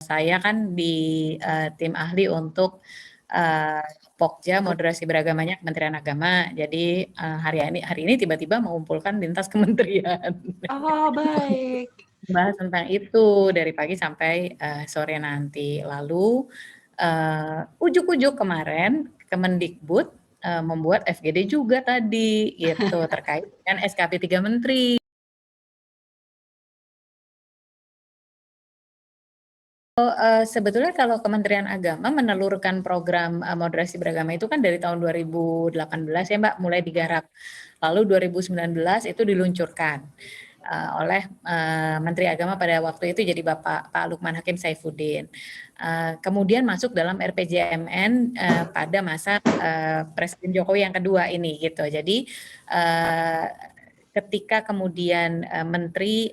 saya kan di tim ahli untuk Pokja moderasi beragamanya Kementerian Agama. Jadi hari ini tiba-tiba mengumpulkan lintas kementerian. Oh, baik. Bahas tentang itu dari pagi sampai sore nanti. Lalu ujuk-ujuk kemarin Kemendikbud membuat FGD juga tadi gitu terkait dengan SKP 3 Menteri. Sebetulnya kalau Kementerian Agama menelurkan program moderasi beragama itu kan dari tahun 2018 ya Mbak, mulai digarap. Lalu 2019 itu diluncurkan oleh Menteri Agama pada waktu itu jadi Pak Lukman Hakim Saifuddin. Kemudian masuk dalam RPJMN pada masa Presiden Jokowi yang kedua ini gitu. Jadi ketika kemudian Menteri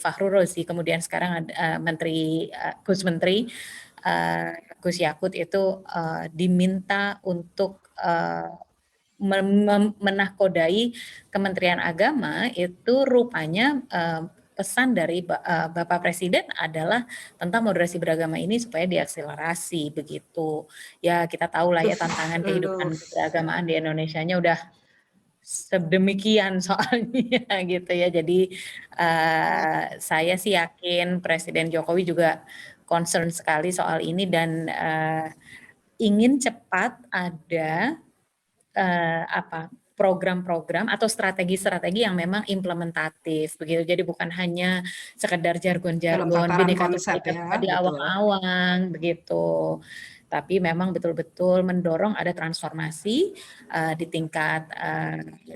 Fahru Rozi, kemudian sekarang Menteri Gus Yakut itu diminta untuk menahkodai Kementerian Agama, itu rupanya pesan dari Bapak Presiden adalah tentang moderasi beragama ini supaya diakselerasi begitu. Ya kita tahu lah ya tantangan kehidupan keberagamaan di Indonesia-nya udah sedemikian soalnya gitu ya. Jadi saya sih yakin Presiden Jokowi juga concern sekali soal ini dan ingin cepat ada program-program atau strategi-strategi yang memang implementatif begitu. Jadi bukan hanya sekedar jargon-jargon, Bhinneka Tunggal Ika di awang-awang begitu. Tapi memang betul-betul mendorong ada transformasi di tingkat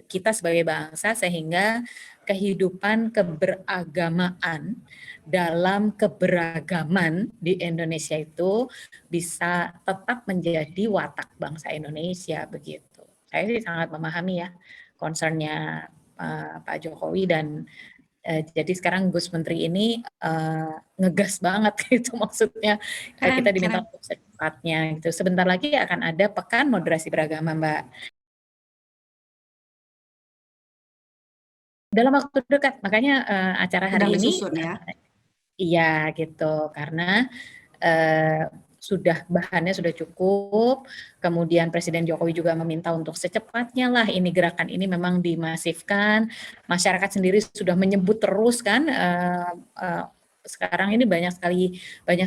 kita sebagai bangsa sehingga kehidupan keberagamaan dalam keberagaman di Indonesia itu bisa tetap menjadi watak bangsa Indonesia begitu. Saya sih sangat memahami ya concernnya Pak Jokowi dan jadi sekarang Gus Menteri ini ngegas banget gitu maksudnya kita diminta untuk secepatnya gitu. Sebentar lagi akan ada Pekan Moderasi Beragama Mbak. Dalam waktu dekat, makanya acara hari ini iya gitu karena bahannya sudah cukup, kemudian Presiden Jokowi juga meminta untuk secepatnya lah ini gerakan ini memang dimasifkan, masyarakat sendiri sudah menyebut terus kan, sekarang ini banyak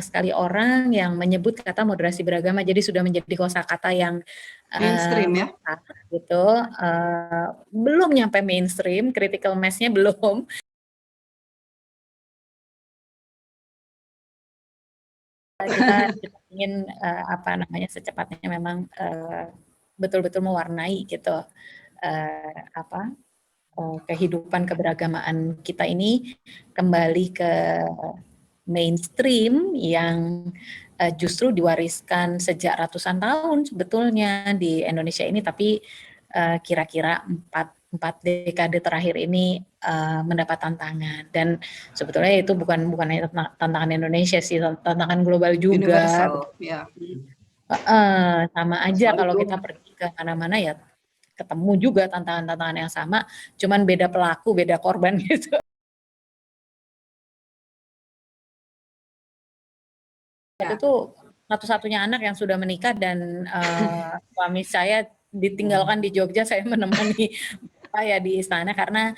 sekali orang yang menyebut kata moderasi beragama, jadi sudah menjadi kosakata yang mainstream ya? Gitu, belum nyampe mainstream, critical mass-nya belum. Kita ingin secepatnya memang betul-betul mewarnai gitu kehidupan keberagamaan kita ini kembali ke mainstream yang justru diwariskan sejak ratusan tahun sebetulnya di Indonesia ini, tapi kira-kira 4 dekade terakhir ini mendapat tantangan dan sebetulnya itu bukan hanya tantangan Indonesia sih, tantangan global juga. Universal, ya. Sama aja kalau kita pergi ke mana-mana ya ketemu juga tantangan-tantangan yang sama, cuman beda pelaku, beda korban gitu. Itu tuh satu-satunya anak yang sudah menikah dan suami saya ditinggalkan di Jogja, saya menemani saya di istana karena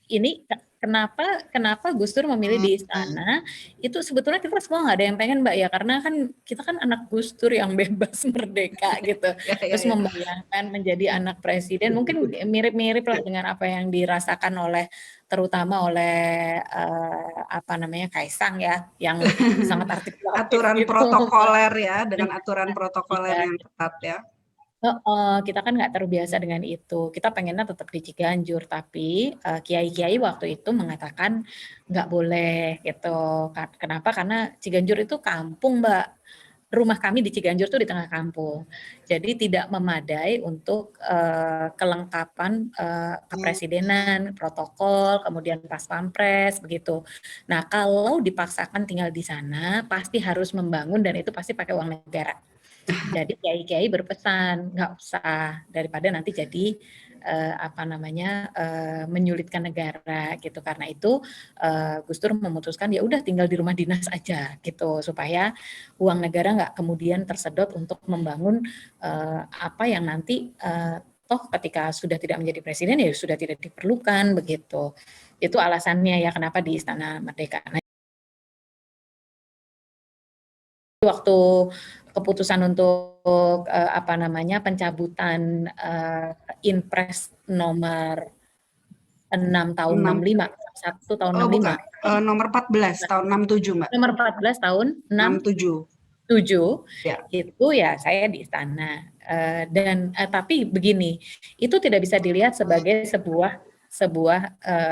ini kenapa Gus Dur memilih di istana, itu sebetulnya kita semua nggak ada yang pengen Mbak ya, karena kan kita kan anak Gus Dur yang bebas merdeka gitu, terus membayangkan menjadi anak presiden mungkin mirip-mirip lah dengan apa yang dirasakan terutama oleh Kaisang ya, yang sangat artikulatif aturan gitu. protokoler ya, dengan aturan protokoler yang ketat ya. Kita kan nggak terbiasa dengan itu. Kita pengennya tetap di Ciganjur, tapi kiai-kiai waktu itu mengatakan nggak boleh gitu. Kenapa? Karena Ciganjur itu kampung, Mbak. Rumah kami di Ciganjur itu di tengah kampung. Jadi tidak memadai untuk kelengkapan kepresidenan, protokol, kemudian pas pampres begitu. Nah, kalau dipaksakan tinggal di sana, pasti harus membangun dan itu pasti pakai uang negara. Jadi kiai-kiai berpesan nggak usah, daripada nanti jadi apa namanya, menyulitkan negara gitu. Karena itu Gus Dur memutuskan ya udah tinggal di rumah dinas aja gitu, supaya uang negara nggak kemudian tersedot untuk membangun apa yang nanti toh ketika sudah tidak menjadi presiden ya sudah tidak diperlukan begitu. Itu alasannya ya kenapa di Istana Merdeka. Nah, waktu keputusan untuk apa namanya pencabutan Inpres nomor 6 tahun 6. 65, 1 tahun Oh 65. bukan, nomor 14 tahun 67 Mbak. Nomor 14 tahun 67. 7 Ya. itu ya saya di istana. Dan tapi begini, itu tidak bisa dilihat sebagai sebuah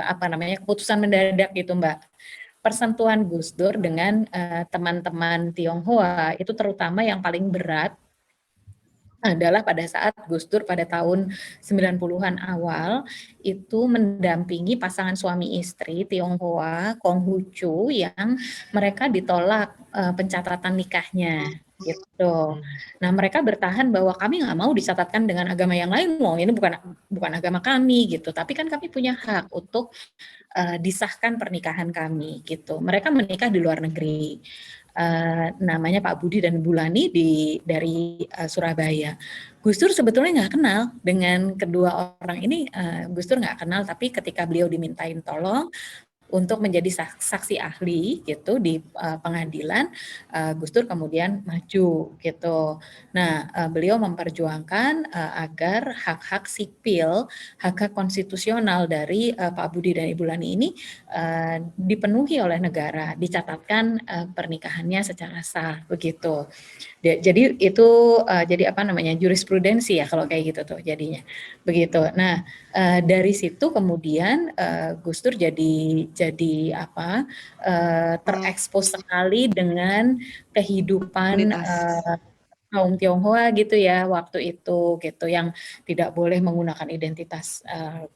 apa namanya keputusan mendadak gitu Mbak. Persentuhan Gus Dur dengan teman-teman Tionghoa itu terutama yang paling berat adalah pada saat Gus Dur pada tahun 90-an awal itu mendampingi pasangan suami istri Tionghoa Konghucu yang mereka ditolak pencatatan nikahnya gitu. Nah mereka bertahan bahwa kami nggak mau dicatatkan dengan agama yang lain loh, ini bukan agama kami gitu, tapi kan kami punya hak untuk disahkan pernikahan kami gitu. Mereka menikah di luar negeri. Namanya Pak Budi dan Bulani dari Surabaya. Gus Dur sebetulnya nggak kenal dengan kedua orang ini. Gus Dur nggak kenal, tapi ketika beliau dimintain tolong untuk menjadi saksi ahli gitu di pengadilan, Gus Dur kemudian maju gitu. Nah, beliau memperjuangkan agar hak-hak sipil, hak-hak konstitusional dari Pak Budi dan Ibu Lani ini dipenuhi oleh negara, dicatatkan pernikahannya secara sah begitu. Jadi itu jadi apa namanya jurisprudensi ya kalau kayak gitu tuh jadinya begitu. Nah dari situ kemudian Gus Dur jadi apa terekspos sekali dengan kehidupan Komunitas. kaum Tionghoa gitu ya waktu itu gitu yang tidak boleh menggunakan identitas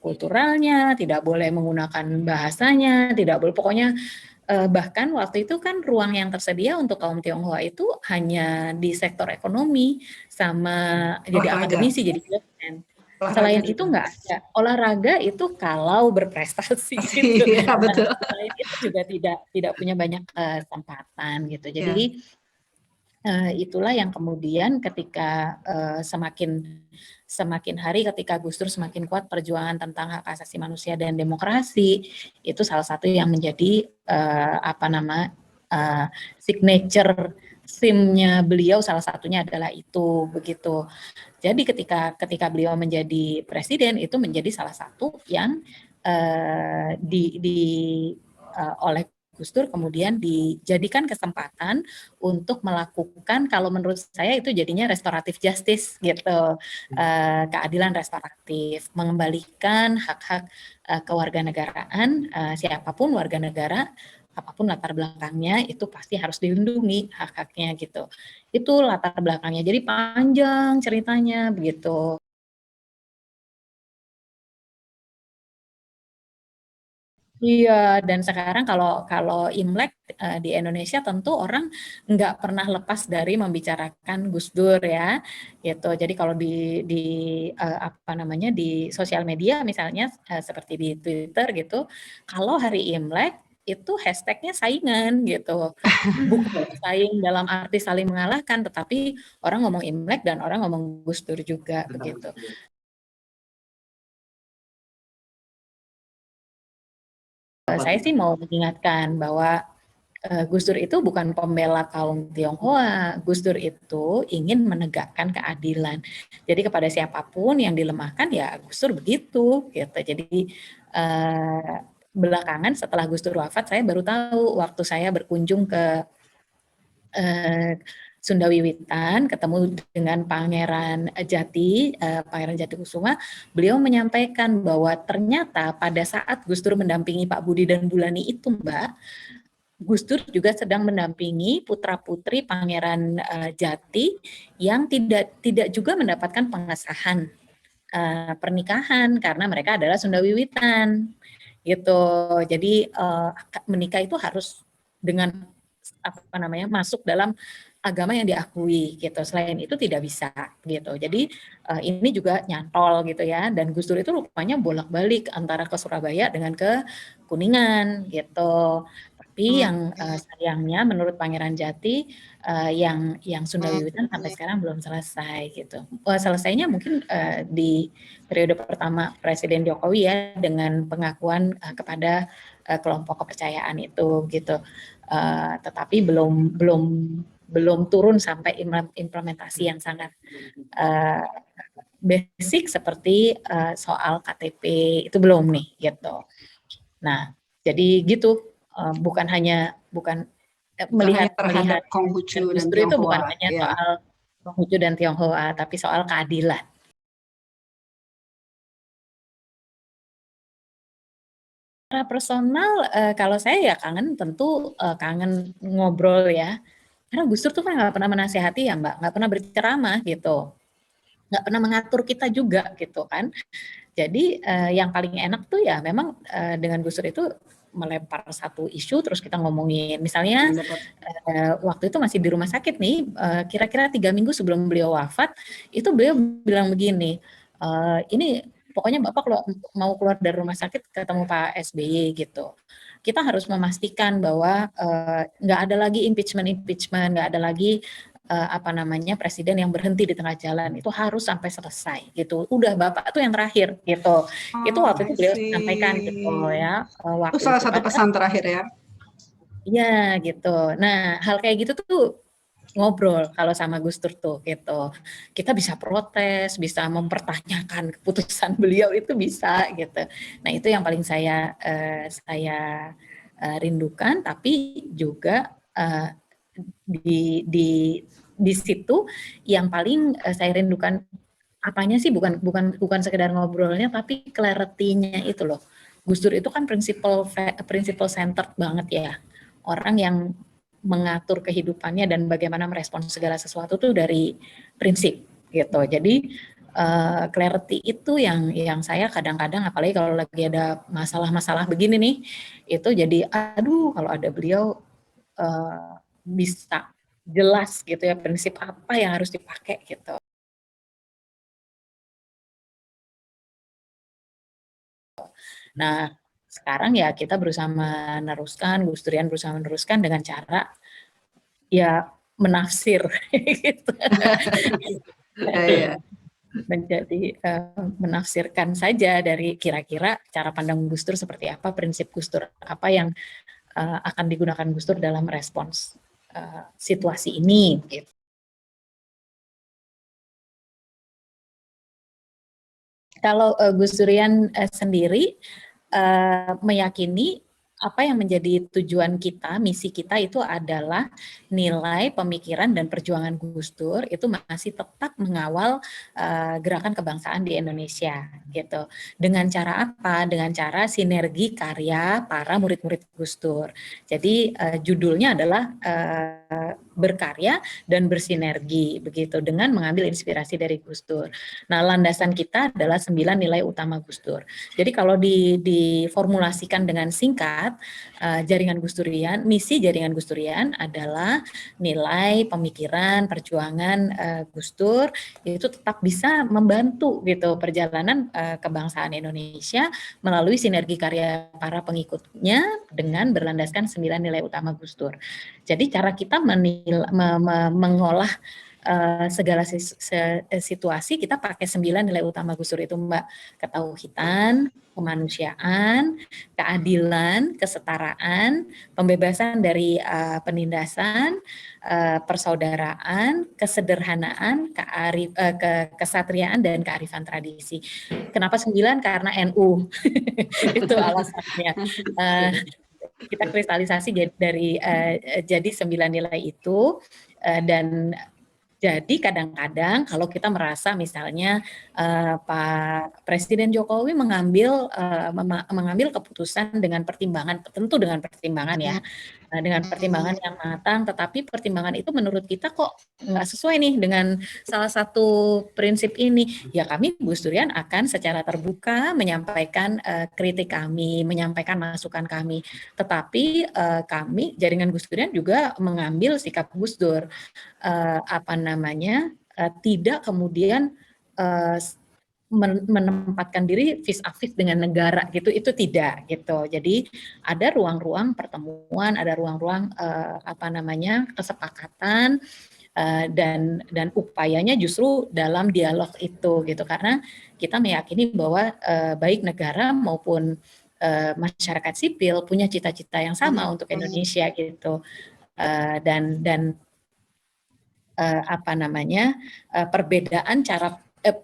kulturalnya, tidak boleh menggunakan bahasanya, tidak boleh pokoknya bahkan waktu itu kan ruang yang tersedia untuk kaum Tionghoa itu hanya di sektor ekonomi sama jadi Olahraga. akademisi, jadi dosen. Olahraga Selain itu juga. nggak ada. Olahraga itu kalau berprestasi Pasti gitu. ya betul. Selain itu juga tidak punya banyak kesempatan gitu. Jadi Ya. itulah yang kemudian ketika semakin hari ketika Gus Dur semakin kuat perjuangan tentang hak asasi manusia dan demokrasi, itu salah satu yang menjadi apa nama signature theme-nya beliau salah satunya adalah itu begitu. Jadi ketika beliau menjadi presiden itu menjadi salah satu yang oleh Gus Dur kemudian dijadikan kesempatan untuk melakukan kalau menurut saya itu jadinya restoratif justice gitu, keadilan restoratif, mengembalikan hak-hak kewarganegaraan siapapun warga negara apapun latar belakangnya itu pasti harus dilindungi hak-haknya gitu. Itu latar belakangnya. Jadi panjang ceritanya begitu. Iya, dan sekarang kalau kalau Imlek di Indonesia tentu orang nggak pernah lepas dari membicarakan Gus Dur ya, gitu. Jadi kalau di apa namanya di sosial media misalnya seperti di Twitter gitu, kalau hari Imlek itu hashtagnya saingan gitu, bukan saing dalam arti saling mengalahkan, tetapi orang ngomong Imlek dan orang ngomong Gus Dur juga begitu. Saya sih mau mengingatkan bahwa Gus Dur itu bukan pembela kaum Tionghoa. Gus Dur itu ingin menegakkan keadilan. Jadi kepada siapapun yang dilemahkan ya Gus Dur begitu gitu. Jadi belakangan setelah Gus Dur wafat saya baru tahu waktu saya berkunjung ke Sunda Wiwitan ketemu dengan Pangeran Jati, Pangeran Jati Kusuma, beliau menyampaikan bahwa ternyata pada saat Gus Dur mendampingi Pak Budi dan Bulani itu Mbak, Gus Dur juga sedang mendampingi putra-putri Pangeran Jati yang tidak juga mendapatkan pengesahan pernikahan karena mereka adalah Sunda Wiwitan gitu. Jadi menikah itu harus dengan apa namanya masuk dalam agama yang diakui gitu. Selain itu tidak bisa gitu. Jadi ini juga nyantol gitu ya. Dan Gus Dur itu rupanya bolak-balik antara ke Surabaya dengan ke Kuningan gitu. Tapi yang sayangnya menurut Pangeran Jati yang Sunda Wiwitan sampai sekarang belum selesai gitu. Selesainya mungkin di periode pertama Presiden Jokowi ya dengan pengakuan kepada kelompok kepercayaan itu gitu. Tetapi belum turun sampai implementasi yang sangat basic seperti soal KTP itu belum nih gitu. Nah, jadi gitu bukan hanya melihat terhadap Konghucu dan justru itu bukan Tionghoa, hanya ya. soal Konghucu dan Tionghoa, tapi soal keadilan. Secara personal, kalau saya ya tentu kangen ngobrol ya. Karena Gus Dur tuh kan nggak pernah menasehati ya Mbak, nggak pernah berceramah gitu, nggak pernah mengatur kita juga gitu kan. Jadi yang paling enak tuh ya memang dengan Gus Dur itu melempar satu isu terus kita ngomongin. Misalnya waktu itu masih di rumah sakit nih, kira-kira 3 minggu sebelum beliau wafat, itu beliau bilang begini, ini pokoknya Bapak mau keluar dari rumah sakit ketemu Pak SBY gitu. Kita harus memastikan bahwa nggak ada lagi impeachment, nggak ada lagi presiden yang berhenti di tengah jalan, itu harus sampai selesai gitu. Udah Bapak tuh yang terakhir gitu. Itu Oh, waktu itu I beliau sampaikan gitu see. ya Itu waktu salah itu. satu pesan terakhir ya. Iya gitu. Nah hal kayak gitu tuh ngobrol kalau sama Gus Dur tuh gitu. Kita bisa protes, bisa mempertanyakan keputusan beliau itu bisa gitu. Nah itu yang paling saya rindukan, tapi juga di situ yang paling saya rindukan apanya sih bukan sekedar ngobrolnya tapi clarity-nya itu loh. Gus Dur itu kan prinsipal centered banget ya. Orang yang mengatur kehidupannya dan bagaimana merespons segala sesuatu tuh dari prinsip gitu. Jadi clarity itu yang saya kadang-kadang apalagi kalau lagi ada masalah-masalah begini nih, itu jadi aduh kalau ada beliau bisa jelas gitu ya prinsip apa yang harus dipakai gitu. Nah, sekarang ya kita berusaha meneruskan, Gus Durian berusaha meneruskan dengan cara ya menafsir gitu. Iya. Menjadi menafsirkan saja dari kira-kira cara pandang Gus Dur seperti apa, prinsip Gus Dur apa yang akan digunakan Gus Dur dalam respons situasi ini gitu. Kalau Gus Durian sendiri meyakini apa yang menjadi tujuan kita, misi kita itu adalah nilai, pemikiran, dan perjuangan Gus Dur itu masih tetap mengawal gerakan kebangsaan di Indonesia gitu. Dengan cara apa? Dengan cara sinergi karya para murid-murid Gus Dur. Jadi judulnya adalah berkarya dan bersinergi begitu dengan mengambil inspirasi dari Gus Dur. Nah, landasan kita adalah 9 nilai utama Gus Dur. Jadi kalau diformulasikan dengan singkat, jaringan Gus Durian, misi jaringan Gus Durian adalah nilai, pemikiran, perjuangan Gus Dur itu tetap bisa membantu gitu perjalanan kebangsaan Indonesia melalui sinergi karya para pengikutnya dengan berlandaskan 9 nilai utama Gus Dur. Jadi cara kita mengolah segala situasi kita pakai 9 nilai utama Gus Dur itu Mbak. Ketauhidan, kemanusiaan, keadilan, kesetaraan, pembebasan dari penindasan, persaudaraan, kesederhanaan, kesatriaan dan kearifan tradisi. Kenapa 9? Karena NU. Itu alasannya. Kita kristalisasi dari jadi 9 nilai itu dan Jadi kadang-kadang kalau kita merasa misalnya, Pak Presiden Jokowi mengambil keputusan dengan pertimbangan, tentu dengan pertimbangan ya, dengan pertimbangan yang matang, tetapi pertimbangan itu menurut kita kok nggak sesuai nih dengan salah satu prinsip ini, ya kami Gus Durian akan secara terbuka menyampaikan, kritik kami, menyampaikan masukan kami. Tetapi, kami jaringan Gus Durian juga mengambil sikap Gus Dur. Tidak kemudian menempatkan diri vis a vis dengan negara gitu, itu tidak gitu. Jadi ada ruang-ruang pertemuan, ada ruang-ruang kesepakatan, dan upayanya justru dalam dialog itu gitu, karena kita meyakini bahwa baik negara maupun masyarakat sipil punya cita-cita yang sama untuk Indonesia gitu. Dan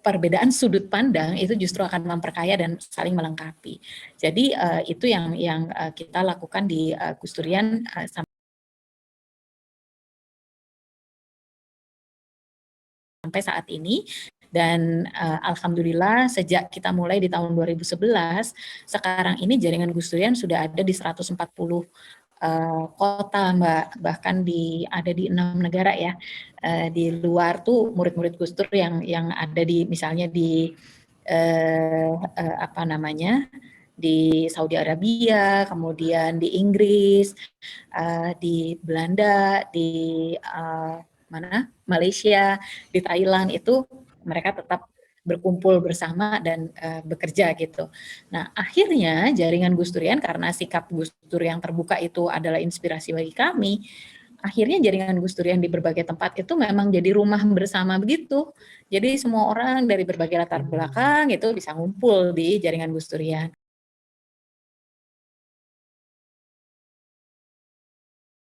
perbedaan sudut pandang itu justru akan memperkaya dan saling melengkapi. Jadi itu yang kita lakukan di Gus Durian sampai saat ini, dan alhamdulillah sejak kita mulai di tahun 2011, sekarang ini jaringan Gus Durian sudah ada di 140 kota, Mbak, bahkan ada di 6 negara ya. Di luar tuh murid-murid Gus Dur yang ada di misalnya di di Saudi Arabia, kemudian di Inggris, di Belanda, di Malaysia, di Thailand, itu mereka tetap berkumpul bersama dan bekerja gitu. Nah, akhirnya jaringan Gus Durian, karena sikap Gus Dur yang terbuka itu adalah inspirasi bagi kami, akhirnya jaringan Gus Durian di berbagai tempat itu memang jadi rumah bersama begitu. Jadi semua orang dari berbagai latar belakang itu bisa ngumpul di jaringan Gus Durian.